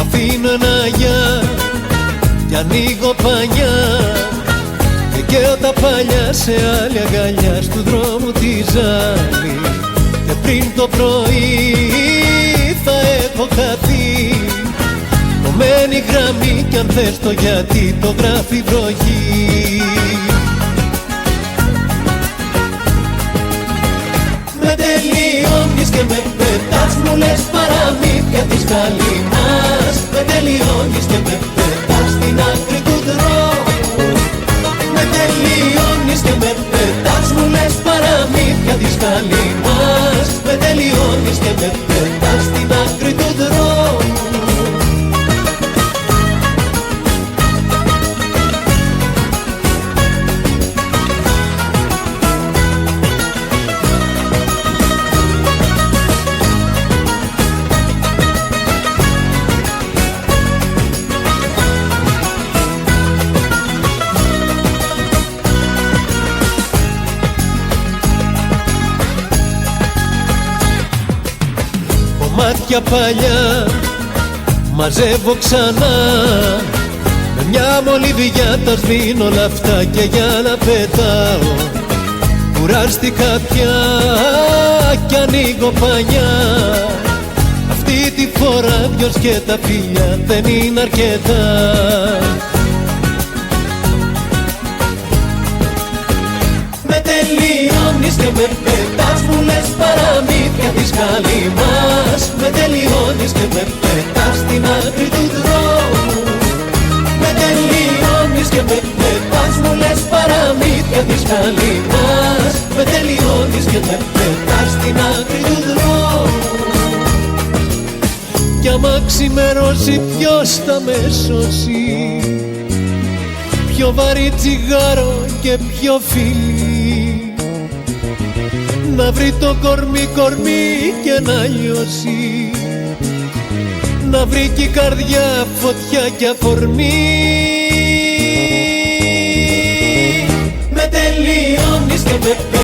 αφήνω ένα γεια κι ανοίγω πανιά και καίω τα παλιά σε άλλη αγκαλιά στου δρόμου τη ζάλη. Και πριν το πρωί θα έχω χαθεί, κομμένη γραμμή κι αν θες το γιατί το γράφει βροχή. Με τελειώνεις και με πετάς, μου λες παραμύθια της καλυμάς. Με τελειώνεις και με πετάς στην άκρη του δρόμου. Με τελειώνεις και με πετάς, μου λες παραμύθια της καλυμάς. Με τελειώνεις και με πετάς στην άκρη του δρόμου. Μάτια παλιά μαζεύω ξανά, με μια μολυβιά τα σβήνω όλα αυτά και για να πετάω. Κουράστηκα πια κι ανοίγω πανιά, αυτή τη φορά δυο και τα φιλιά δεν είναι αρκετά. Με τελειώνεις και με πετάς, μου λες παραμύθια της καλυμάς. Με τελειώνεις και με πετάς στην άκρη του δρόμου. Με τελειώνεις και με πετάς, μου λες παραμύθια της καλυμάς. Με τελειώνεις και με πετάς στην άκρη του δρόμου. Κι άμα ξημερώσει ποιος θα με σώσει, πιο βαρύ τσιγάρο και πιο φιλί, να βρει το κορμί και να λιώσει, να βρει κι η καρδιά φωτιά και αφορμή. Με τελειώνεις και με